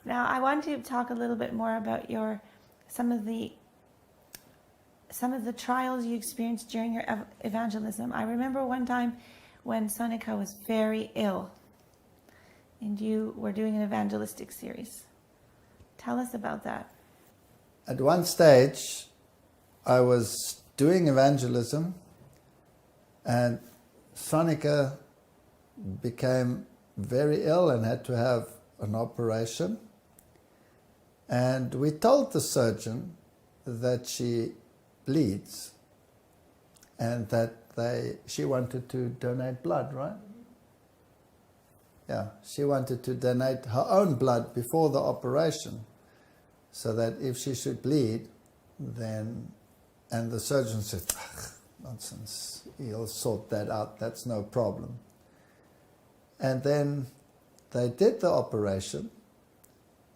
Now, I want to talk a little bit more about some of the trials you experienced during your evangelism. I remember one time when Sonica was very ill, and you were doing an evangelistic series. Tell us about that. At one stage, I was doing evangelism, and Sonica became very ill and had to have an operation. And we told the surgeon that she bleeds and that she wanted to donate blood, right? Yeah, she wanted to donate her own blood before the operation so that if she should bleed, then... And the surgeon said, nonsense, he'll sort that out, that's no problem. And then they did the operation,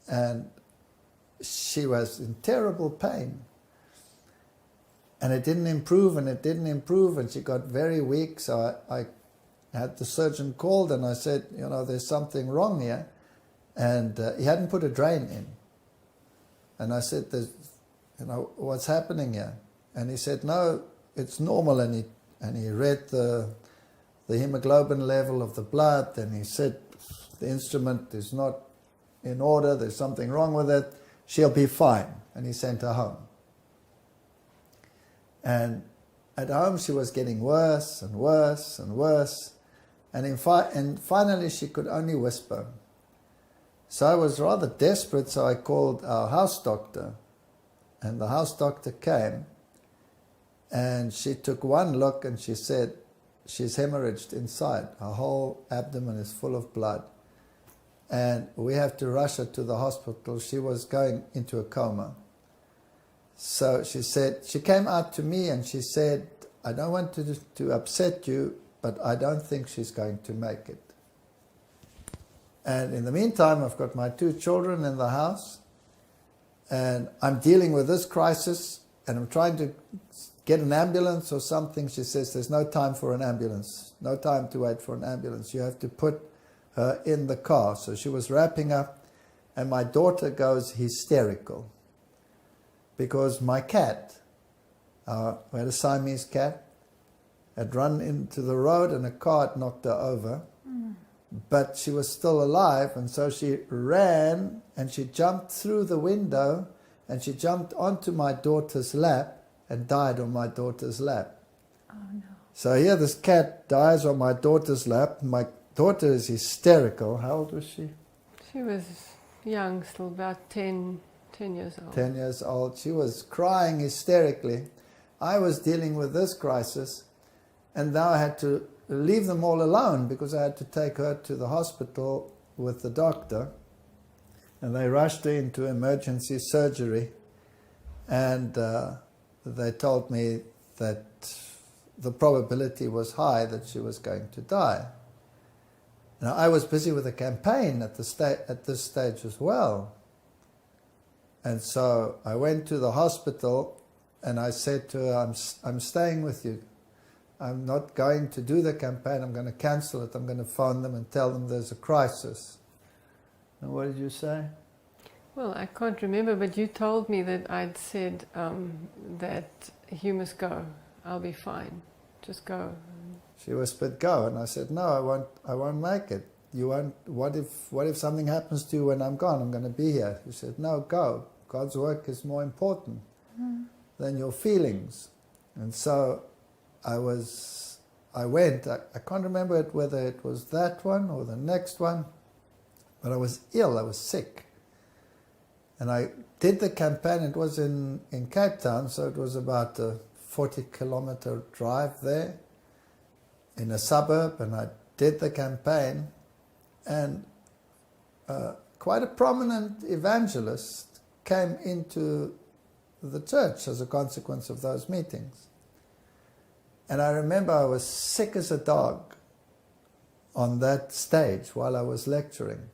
and she was in terrible pain. And it didn't improve, and she got very weak, so I had the surgeon called, and I said, there's something wrong here. And he hadn't put a drain in. And I said, what's happening here? And he said, no, it's normal. And he read the hemoglobin level of the blood, and he said, the instrument is not in order, there's something wrong with it, she'll be fine. And he sent her home. And at home she was getting worse and worse and worse. And finally she could only whisper. So I was rather desperate, so I called our house doctor. And the house doctor came, and she took one look and she said, she's hemorrhaged inside. Her whole abdomen is full of blood. And we have to rush her to the hospital. She was going into a coma. So she said, she came out to me and she said, I don't want to upset you, but I don't think she's going to make it. And in the meantime, I've got my 2 children in the house, and I'm dealing with this crisis, and I'm trying to get an ambulance or something. She says, there's no time for an ambulance, no time to wait for an ambulance. You have to put her in the car. So she was wrapping up, and my daughter goes hysterical because my cat, we had a Siamese cat, had run into the road and a car had knocked her over. But she was still alive, and so she ran and she jumped through the window and she jumped onto my daughter's lap and died on my daughter's lap. Oh no. So here this cat dies on my daughter's lap. My daughter is hysterical. How old was she? She was young, still about 10 years old. 10 years old. She was crying hysterically. I was dealing with this crisis, and now I had to leave them all alone because I had to take her to the hospital with the doctor, and they rushed her into emergency surgery, and they told me that the probability was high that she was going to die. Now, I was busy with a campaign at this stage as well, and so I went to the hospital and I said to her, I'm staying with you. I'm not going to do the campaign, I'm going to cancel it. I'm going to phone them and tell them there's a crisis. And what did you say? Well, I can't remember, but you told me that I'd said that you must go. I'll be fine. Just go. She whispered, go. And I said, no, I won't make it. You won't. What if something happens to you when I'm gone? I'm going to be here. She said, no, go. God's work is more important than your feelings. And so I went. I can't remember whether it was that one or the next one, but I was ill, I was sick. And I did the campaign. It was in Cape Town, so it was about a 40-kilometer drive there in a suburb, and I did the campaign, and quite a prominent evangelist came into the church as a consequence of those meetings. And I remember I was sick as a dog on that stage while I was lecturing.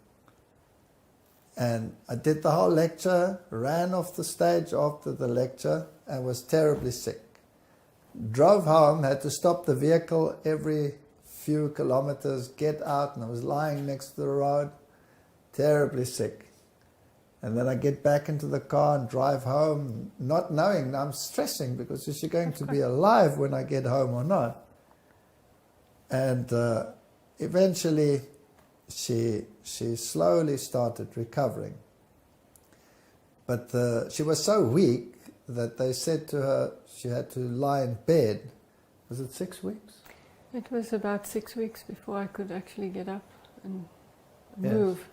And I did the whole lecture, ran off the stage after the lecture, and was terribly sick. Drove home, had to stop the vehicle every few kilometers, get out, and I was lying next to the road, terribly sick. And then I get back into the car and drive home, not knowing. I'm stressing because is she going to be alive when I get home or not? And eventually she slowly started recovering. But she was so weak that they said to her she had to lie in bed. Was it 6 weeks? It was about 6 weeks before I could actually get up and Yes. move.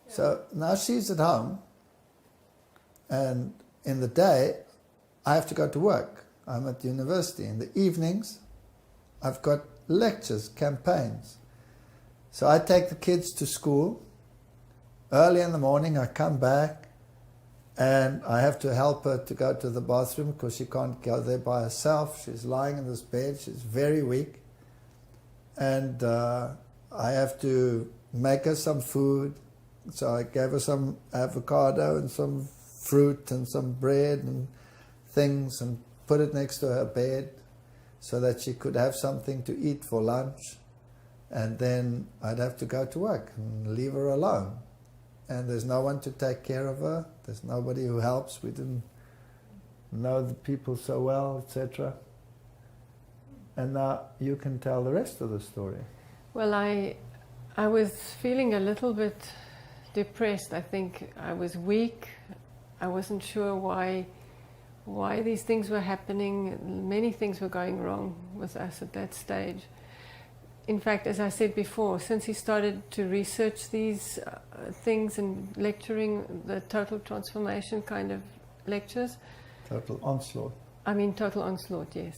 So now she's at home, and in the day I have to go to work. I'm at university. In the evenings I've got lectures, campaigns. So I take the kids to school. Early in the morning I come back and I have to help her to go to the bathroom because she can't go there by herself. She's lying in this bed. She's very weak. And I have to make her some food. So I gave her some avocado and some fruit and some bread and things and put it next to her bed so that she could have something to eat for lunch. And then I'd have to go to work and leave her alone. And there's no one to take care of her. There's nobody who helps. We didn't know the people so well, etc. And now you can tell the rest of the story. Well, I was feeling a little bit depressed. I think I was weak. I wasn't sure why these things were happening. Many things were going wrong with us at that stage. In fact, as I said before, since he started to research these things and lecturing the total transformation kind of lectures. Total onslaught. I mean, total onslaught, yes.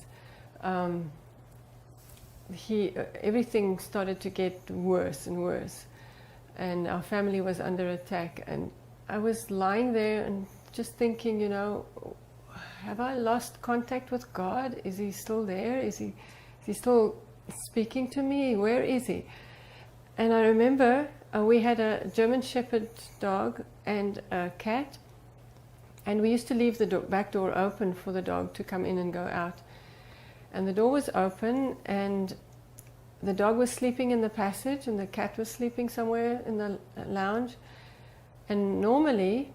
Everything started to get worse and worse. And our family was under attack. And I was lying there and just thinking, you know, have I lost contact with God? Is he still there? Is he still speaking to me? Where is he? And I remember we had a German Shepherd dog and a cat, and we used to leave the back door open for the dog to come in and go out. And the door was open, and the dog was sleeping in the passage, and the cat was sleeping somewhere in the lounge. And normally,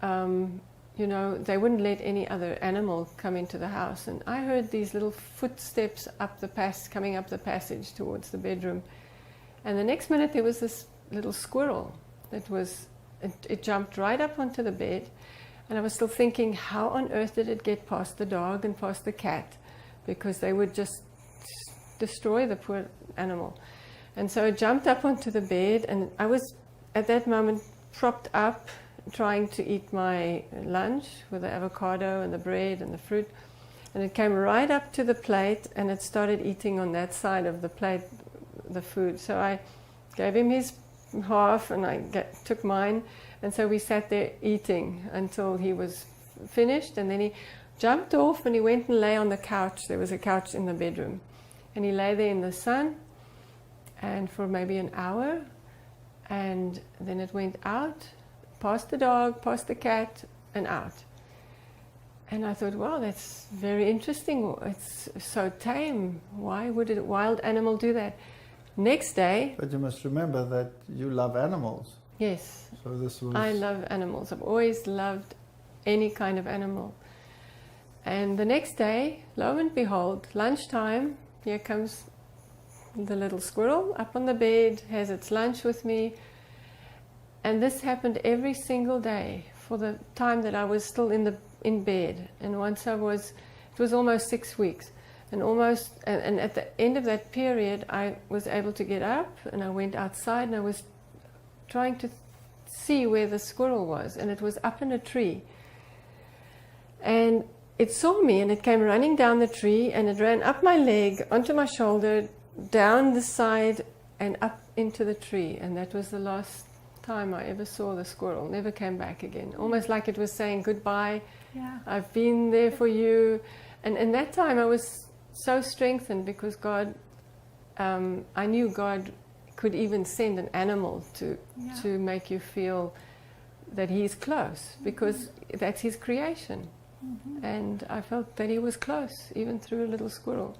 you know, they wouldn't let any other animal come into the house. And I heard these little footsteps coming up the passage towards the bedroom. And the next minute there was this little squirrel it jumped right up onto the bed. And I was still thinking, how on earth did it get past the dog and past the cat? Because they would just destroy the poor animal. And so it jumped up onto the bed, and I was at that moment propped up trying to eat my lunch with the avocado and the bread and the fruit, and it came right up to the plate and it started eating on that side of the plate the food. So I gave him his half and I took mine, and so we sat there eating until he was finished, and then he jumped off and he went and lay on the couch. There was a couch in the bedroom, and he lay there in the sun and for maybe an hour, and then it went out past the dog, past the cat, and out. And I thought, wow, that's very interesting. It's so tame. Why would a wild animal do that? Next day... But you must remember that you love animals. Yes. So this was... I love animals. I've always loved any kind of animal. And the next day, lo and behold, lunchtime, here comes the little squirrel up on the bed, has its lunch with me. And this happened every single day for the time that I was still in bed. And once it was almost 6 weeks. And at the end of that period, I was able to get up and I went outside and I was trying to see where the squirrel was. And it was up in a tree. And it saw me and it came running down the tree, and it ran up my leg, onto my shoulder, down the side and up into the tree. And that was the last time I ever saw the squirrel. Never came back again. Almost like it was saying goodbye. Yeah. I've been there for you. And in that time I was so strengthened because God, I knew God could even send an animal to make you feel that He's close, because that's His creation. And I felt that He was close, even through a little squirrel.